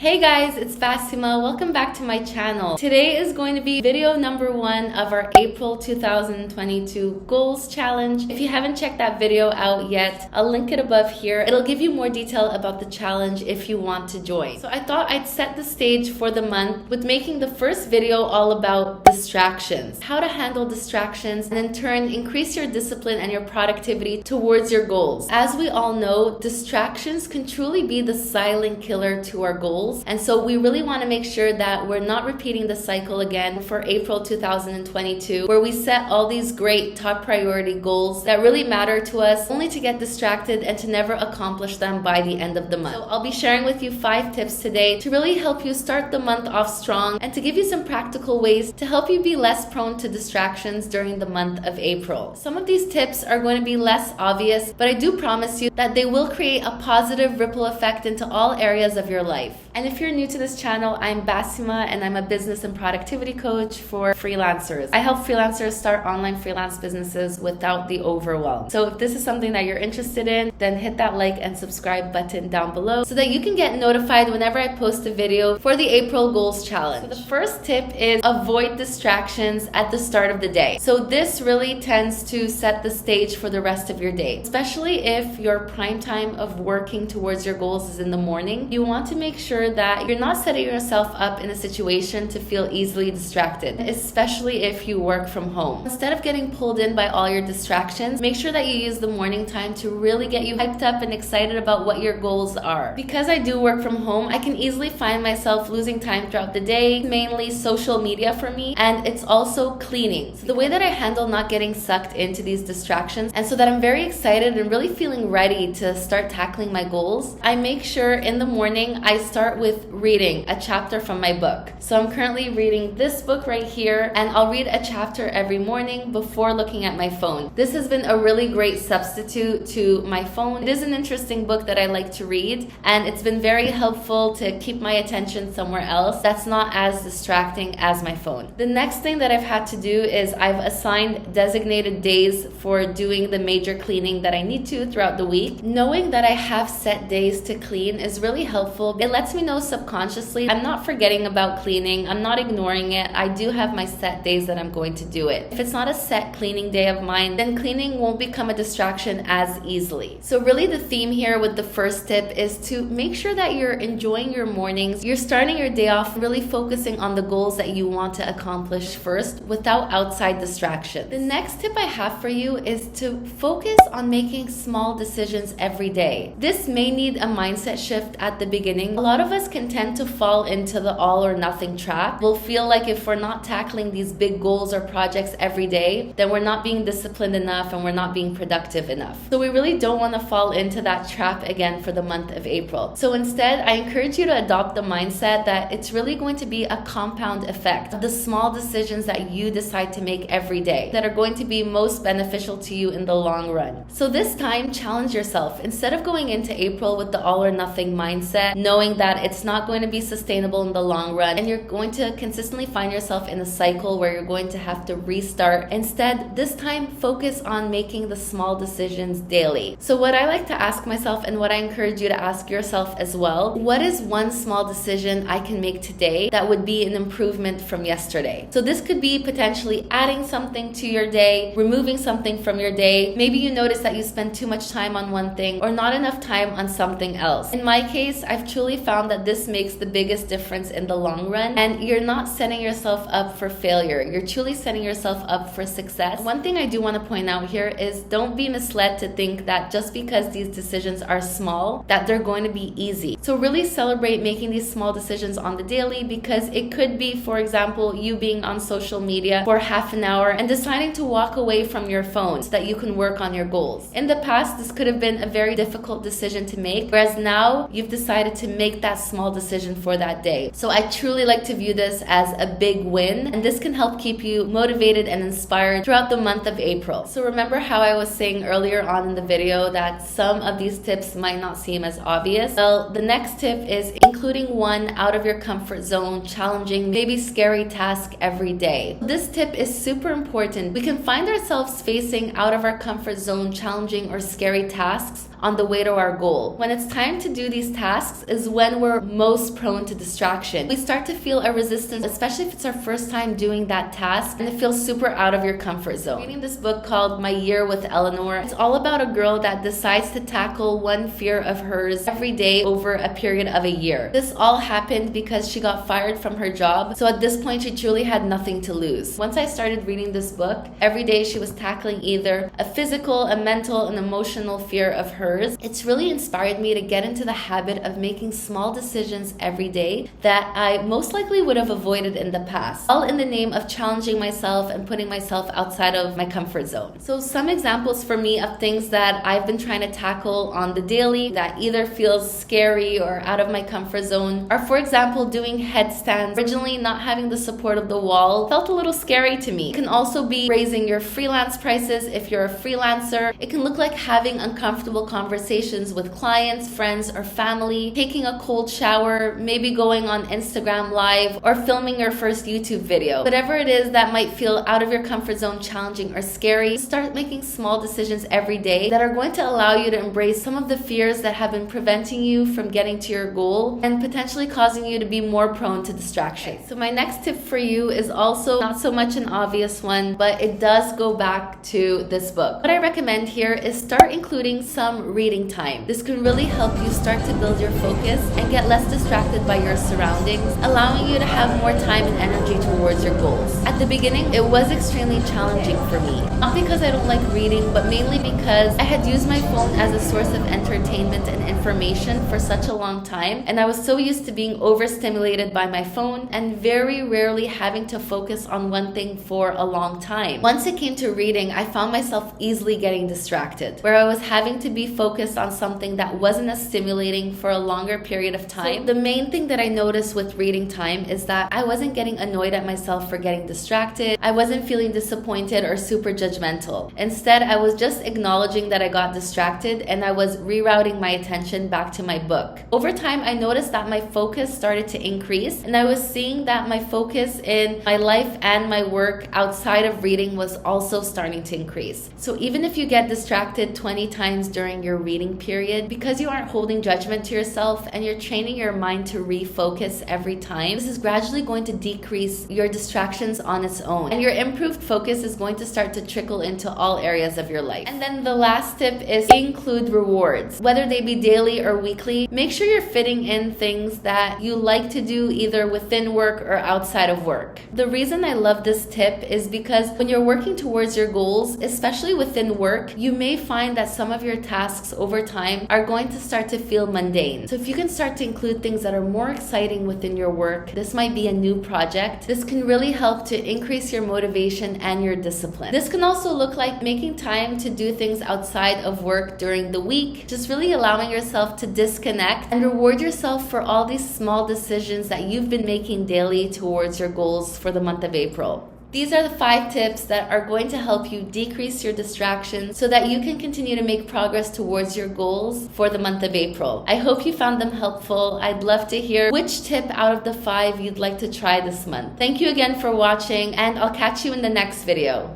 Hey guys, it's Bassima. Welcome back to my channel. Today is going to be video number 1 of our April 2022 goals challenge. If you haven't checked that video out yet, I'll link it above here. It'll give you more detail about the challenge if you want to join. So I thought I'd set the stage for the month with making the first video all about distractions. How to handle distractions and in turn increase your discipline and your productivity towards your goals. As we all know, distractions can truly be the silent killer to our goals. And so we really want to make sure that we're not repeating the cycle again for April 2022, where we set all these great top priority goals that really matter to us, only to get distracted and to never accomplish them by the end of the month. So I'll be sharing with you 5 tips today to really help you start the month off strong and to give you some practical ways to help you be less prone to distractions during the month of April. Some of these tips are going to be less obvious, but I do promise you that they will create a positive ripple effect into all areas of your life. And if you're new to this channel, I'm Bassima and I'm a business and productivity coach for freelancers. I help freelancers start online freelance businesses without the overwhelm. So if this is something that you're interested in, then hit that like and subscribe button down below so that you can get notified whenever I post a video for the April Goals Challenge. So the first tip is avoid distractions at the start of the day. So this really tends to set the stage for the rest of your day, especially if your prime time of working towards your goals is in the morning. You want to make sure that you're not setting yourself up in a situation to feel easily distracted, especially if you work from home. Instead of getting pulled in by all your distractions, make sure that you use the morning time to really get you hyped up and excited about what your goals are. Because I do work from home, I can easily find myself losing time throughout the day, mainly social media for me, and it's also cleaning. So the way that I handle not getting sucked into these distractions, and so that I'm very excited and really feeling ready to start tackling my goals, I make sure in the morning I start with reading a chapter from my book. So I'm currently reading this book right here, and I'll read a chapter every morning before looking at my phone. This has been a really great substitute to my phone. It is an interesting book that I like to read, and it's been very helpful to keep my attention somewhere else that's not as distracting as my phone. The next thing that I've had to do is I've assigned designated days for doing the major cleaning that I need to throughout the week. Knowing that I have set days to clean is really helpful. It lets me know subconsciously I'm not forgetting about cleaning, I'm not ignoring it. I do have my set days that I'm going to do it. If it's not a set cleaning day of mine, then cleaning won't become a distraction as easily. So really the theme here with the first tip is to make sure that you're enjoying your mornings, you're starting your day off really focusing on the goals that you want to accomplish first without outside distractions. The next tip I have for you is to focus on making small decisions every day. This may need a mindset shift at the beginning. A lot of us can tend to fall into the all or nothing trap. We'll feel like if we're not tackling these big goals or projects every day, then we're not being disciplined enough and we're not being productive enough. So we really don't want to fall into that trap again for the month of April. So instead, I encourage you to adopt the mindset that it's really going to be a compound effect of the small decisions that you decide to make every day that are going to be most beneficial to you in the long run. So this time, challenge yourself. Instead of going into April with the all or nothing mindset, knowing that it's not going to be sustainable in the long run and you're going to consistently find yourself in a cycle where you're going to have to restart. Instead, this time focus on making the small decisions daily. So what I like to ask myself and what I encourage you to ask yourself as well, what is one small decision I can make today that would be an improvement from yesterday? So this could be potentially adding something to your day, removing something from your day. Maybe you notice that you spend too much time on one thing or not enough time on something else. In my case, I've truly found that this makes the biggest difference in the long run, and you're not setting yourself up for failure. You're truly setting yourself up for success. One thing I do want to point out here is don't be misled to think that just because these decisions are small, that they're going to be easy. So really celebrate making these small decisions on the daily, because it could be, for example, you being on social media for half an hour and deciding to walk away from your phone so that you can work on your goals. In the past, this could have been a very difficult decision to make, whereas now you've decided to make that small decision for that day. So I truly like to view this as a big win, and this can help keep you motivated and inspired throughout the month of April. So remember how I was saying earlier on in the video that some of these tips might not seem as obvious? Well, the next tip is including one out of your comfort zone, challenging, maybe scary task every day. This tip is super important. We can find ourselves facing out of our comfort zone, challenging or scary tasks on the way to our goal. When it's time to do these tasks is when we're most prone to distraction. We start to feel a resistance, especially if it's our first time doing that task and it feels super out of your comfort zone. Reading this book called My Year with Eleanor, it's all about a girl that decides to tackle one fear of hers every day over a period of a year. This all happened because she got fired from her job, so at this point she truly had nothing to lose. Once I started reading this book, every day she was tackling either a physical, a mental, an emotional fear of hers. It's really inspired me to get into the habit of making small decisions every day that I most likely would have avoided in the past, all in the name of challenging myself and putting myself outside of my comfort zone. So some examples for me of things that I've been trying to tackle on the daily that either feels scary or out of my comfort zone are, for example, doing headstands. Originally, not having the support of the wall felt a little scary to me. It can also be raising your freelance prices if you're a freelancer. It can look like having uncomfortable conversations with clients, friends, or family, taking a cold shower, maybe going on Instagram Live, or filming your first YouTube video. Whatever it is that might feel out of your comfort zone, challenging, or scary, start making small decisions every day that are going to allow you to embrace some of the fears that have been preventing you from getting to your goal and potentially causing you to be more prone to distraction. So my next tip for you is also not so much an obvious one, but it does go back to this book. What I recommend here is start including some reading time. This can really help you start to build your focus and get less distracted by your surroundings, allowing you to have more time and energy towards your goals. At the beginning, it was extremely challenging for me. Not because I don't like reading, but mainly because I had used my phone as a source of entertainment and information for such a long time, and I was so used to being overstimulated by my phone and very rarely having to focus on one thing for a long time. Once it came to reading, I found myself easily getting distracted, where I was having to be focused on something that wasn't as stimulating for a longer period of time. So the main thing that I noticed with reading time is that I wasn't getting annoyed at myself for getting distracted. I wasn't feeling disappointed or super judgmental. Instead, I was just acknowledging that I got distracted and I was rerouting my attention back to my book. Over time, I noticed that my focus started to increase, and I was seeing that my focus in my life and my work outside of reading was also starting to increase. So even if you get distracted 20 times during your reading period, because you aren't holding judgment to yourself and you're training your mind to refocus every time, this is gradually going to decrease your distractions on its own, and your improved focus is going to start to trickle into all areas of your life. And then the last tip is include rewards, whether they be daily or weekly. Make sure you're fitting in things that you like to do either within work or outside of work. The reason I love this tip is because when you're working towards your goals, especially within work, you may find that some of your tasks over time are going to start to feel mundane. So if you can start to include things that are more exciting within your work, this might be a new project, this can really help to increase your motivation and your discipline. This can also look like making time to do things outside of work during the week, just really allowing yourself to disconnect and reward yourself for all these small decisions that you've been making daily towards your goals for the month of April. These are the 5 tips that are going to help you decrease your distractions so that you can continue to make progress towards your goals for the month of April. I hope you found them helpful. I'd love to hear which tip out of the 5 you'd like to try this month. Thank you again for watching, and I'll catch you in the next video.